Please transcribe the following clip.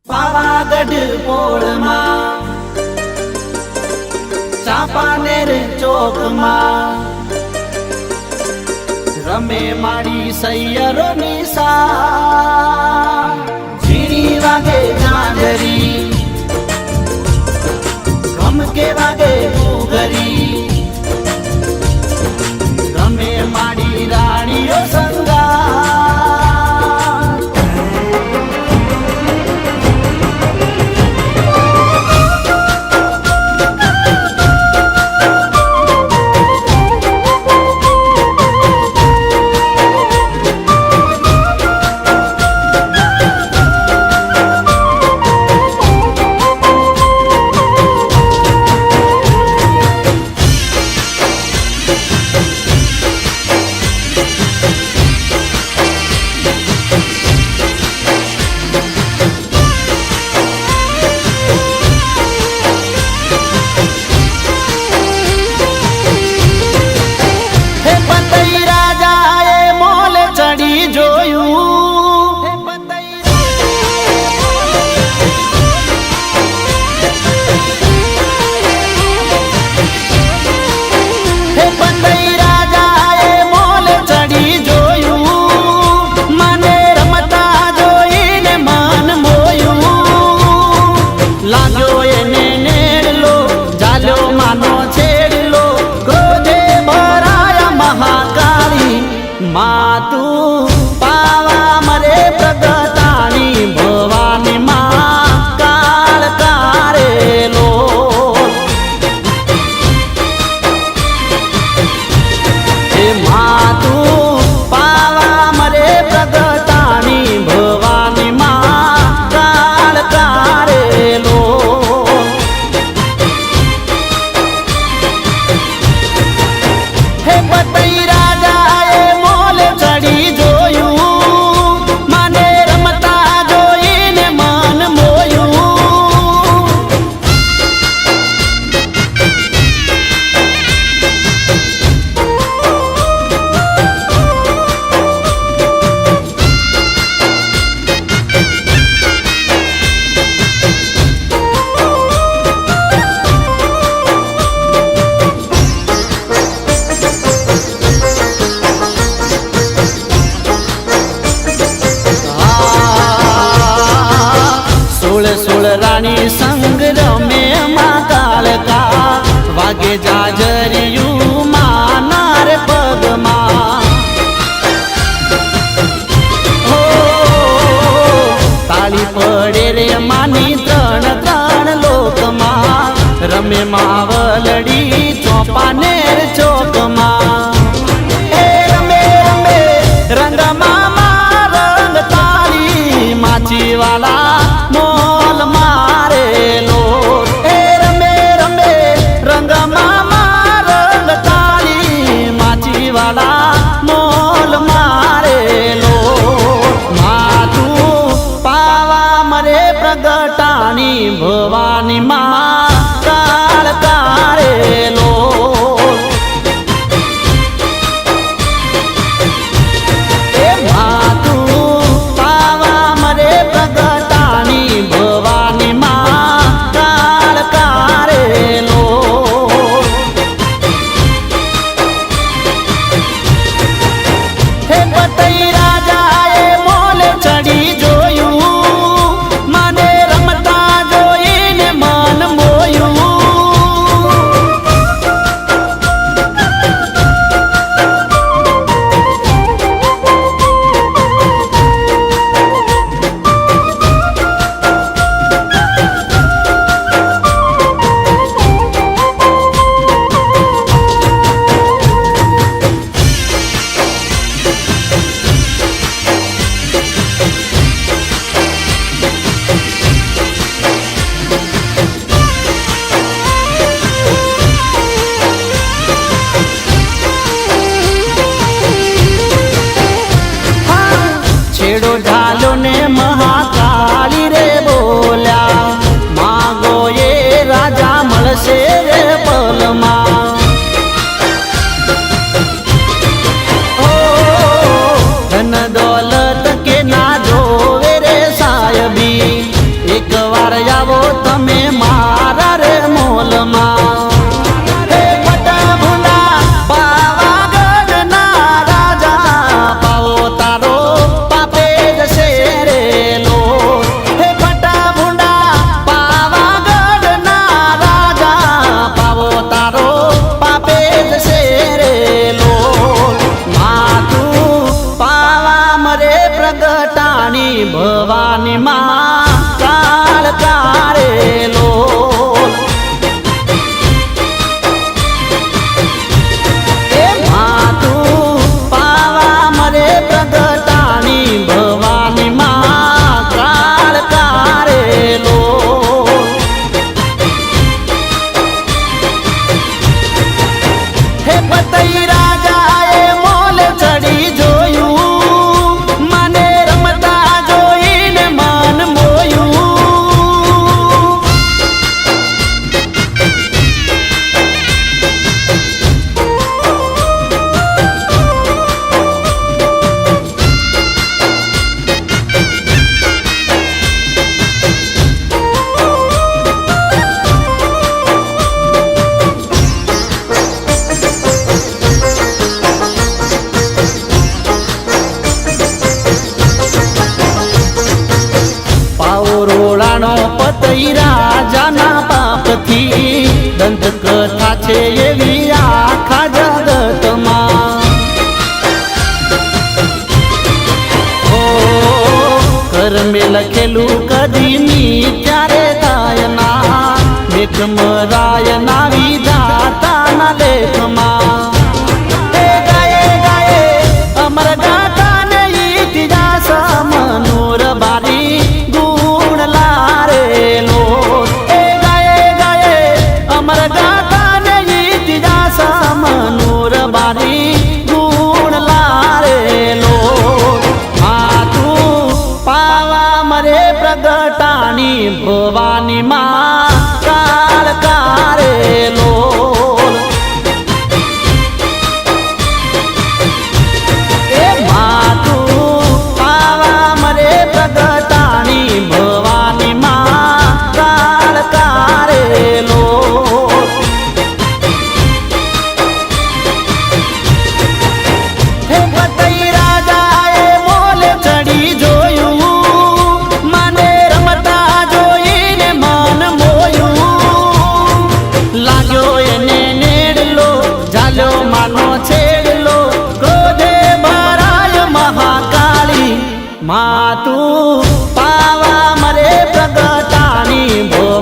પાવાગઢ પોળમાં ચાંપાનેર ચોકમાં રમે મારી સૈયરોની સા ઝીણી વાગે ઝાંઝરી ગમકે વાગે ઘૂઘરી રમે મારી રાણીઓ સંગા માતું પાવા મરે પ્રગટાણી ભવાની માં કાળ કારેલો એ માતું પાવા મરે પ્રગટાણી ભવાની માં કાળ કારેલો હે બતઈ રાણી સંગ રમે માં કાળકા વાગે જાજરિયું માનાર પગમાં હો તાળી પડે રે માની ત્રણ ત્રણ લોકમાં રમે માવલડી ચોપાનેર ચોકમાં એ રમે રમે રંગમાં રંગ તાળી માચીવાલા મોલ મારેલો માતું પાવા મરે પ્રગટાણી ભવાની માં કાળ કારેલો એ માતું પાવા મરે પ્રગટાણી ભવાની માં કાળ કારેલો બતઈ રાજાએ મોલે ચડી જોયું મને રમતા જોઈને મન પ્રગટાણી ભવાની માં કાળ કારેલો એ માતું પાવા મરે પ્રગટાણી ભવાની માં કાળ કારેલો હે પતઈ રાજાએ મોલ ચડી જોયું મને રમતા જોઈને મન મોયું રોડાનો પતઈ રાજાના પાપથી દંત કથા છે એવી આખા જગતમાં ઓ કર્મે લખેલું કદી ની ત્યારે થાય ના મેઘ મરાયના વિધાતાના લેખમાં હે ગાયે ગાયે અમર ગાથાને ઇતિહાસ મનોર બારી અમર ગાથાને ઇતિહાસ મનોર બારી ગુણ લારેલો માતું પાવા મરે પ્રગટાણી ભવાની માં કાળ કારેલો એ માતું પાવા મરે પ્રગટાણી ભવાની માં કાળ કારેલો માતું પાવા મરે પ્રગટાણી ભો